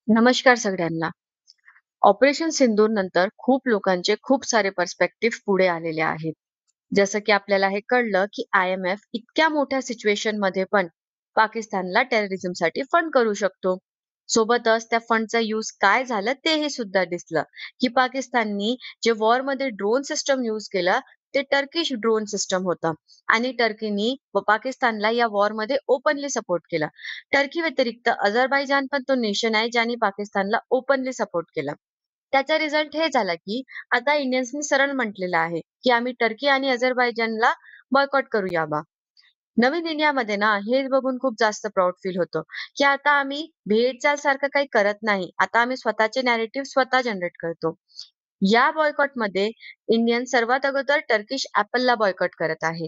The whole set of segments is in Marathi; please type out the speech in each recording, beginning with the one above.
नमस्कार सगळ्यांना. ऑपरेशन सिंदूर नंतर खूप लोकांचे खूप सारे पर्स्पेक्टिव्ह पुढे आलेले आहेत. जसं की आपल्याला हे कळलं की IMF इतक्या मोठ्या सिच्युएशनमध्ये पण पाकिस्तानला टेररिझमसाठी फंड करू शकतो. सोबतच त्या फंडचा यूज काय झालं तेही सुद्धा दिसलं, की पाकिस्ताननी जे वॉरमध्ये ड्रोन सिस्टम यूज केलं, ते टर्किश ड्रोन सिस्टम होतं आणि टर्कीनी व पाकिस्तानला या वॉरमध्ये ओपनली सपोर्ट केला. टर्की व्यतिरिक्त अझरबैजान पण तो नेशन आहे ज्याने पाकिस्तानला ओपनली सपोर्ट केला. त्याचा रिझल्ट हे झाला की आता इंडियन्सनी सरळ म्हटलेलं आहे की आम्ही टर्की आणि अझरबैजानला बॉयकॉट करूया बा. नवीन इंडियामध्ये ना हे बघून खूप जास्त प्राउड फील होतं की आता आम्ही भेडचाल सारखं काही करत नाही. आता आम्ही स्वतःचे नॅरेटिव्ह स्वतः जनरेट करतो. या बॉयकॉटमध्ये इंडियन सर्वात अगोदर टर्किश ॲपलला बॉयकॉट करत आहे.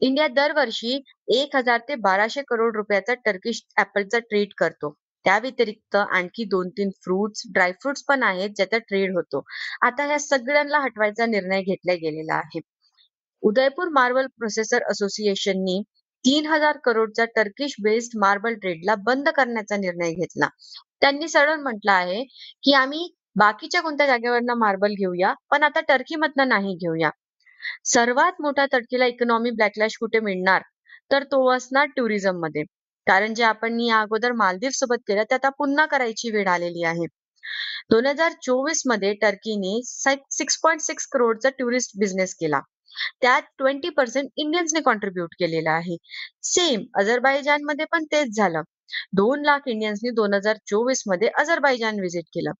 इंडिया दरवर्षी 1,000 ते 1,200 करोड रुपयाचा टर्किश ॲपलचा ट्रेड करतो. त्या व्यतिरिक्त आणखी 2-3 फ्रुट्स, ड्राय फ्रुट्स पण आहेत ज्याचा ट्रेड होतो. आता ह्या सगळ्यांना हटवायचा निर्णय घेतला गेलेला आहे. उदयपूर मार्बल प्रोसेसर असोसिएशननी 3,000 करोडचा टर्किश बेस्ड मार्बल ट्रेडला बंद करण्याचा निर्णय घेतला. त्यांनी सरळ म्हटलं आहे, की आम्ही बाकीच्या कोणत्या जागेवरनं मार्बल घेऊया, पण आता टर्कीमधनं नाही घेऊया. सर्वात मोठा तडकीला इकॉनॉमी बॅकलॅश कुठे मिळणार? तर तो असणार टुरिझममध्ये. कारण जे आपण या अगोदर मालदीव सोबत केलं, ते आता पुन्हा करायची वेळ आलेली आहे. 2024 मध्ये टर्कीने 6.6 करोडचा टुरिस्ट बिझनेस केला. त्यात 20% इंडियन्सने कॉन्ट्रिब्यूट केलेलं आहे. सेम अझरबैजानमध्ये पण तेच झालं. 2 लाख इंडियन्सनी 2024 मध्ये अझरबैजान व्हिजिट केलं.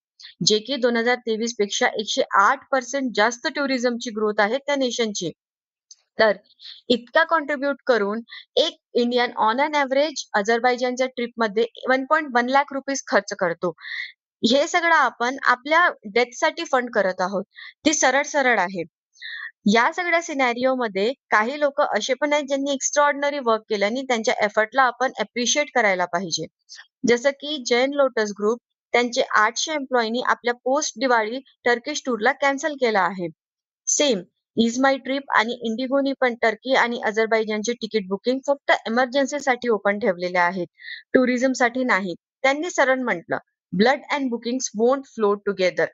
जे की 2023 पेक्षा 108% जास्त टुरिझमची ग्रोथ आहे त्या नेशनची. तर इतका कॉन्ट्रिब्यूट करून एक इंडियन ऑन अन एव्हरेज अझरबैजानच्या ट्रिपमध्ये 1.1 लाख रुपीज खर्च करतो. हे सगळं आपण आपल्या डेथसाठी फंड करत आहोत. ती सरळ-सरळ आहे. या सगळ्या सिनॅरिओमध्ये काही लोकं असे पण आहेत ज्यांनी एक्स्ट्राऑर्डिनरी वर्क केलं आणि त्यांच्या एफर्टला आपण अप्रिशिएट करायला पाहिजे. जसं की जैन लोटस ग्रुप त्यांचे 800 एम्प्लॉयीनी आपल्या पोस्ट दिवाळी टर्किश टूरला कॅन्सल केला आहे. सेम इज माय ट्रिप आणि इंडिगोनी पण टर्की आणि अझरबैजानची तिकीट बुकिंग फक्त एमर्जन्सीसाठी ओपन ठेवलेले आहेत. टुरिझमसाठी नाही. त्यांनी सरळ म्हटलं, "blood and bookings won't flow together."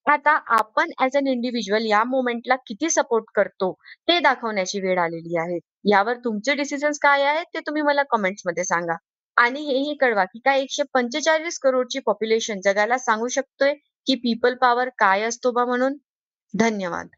आता आपण ॲज अन इंडिव्हिज्युअल या मोमेंटला किती सपोर्ट करतो, ते दाखवण्याची वेळ आलेली आहे. यावर तुमचे डिसिजन्स काय आहेत, ते तुम्ही मला कमेंट्समध्ये सांगा. आणि हेही कळवा, की काय 145 करोडची पॉप्युलेशन जगाला सांगू शकतोय, की पीपल पॉवर काय असतो बा म्हणून? धन्यवाद.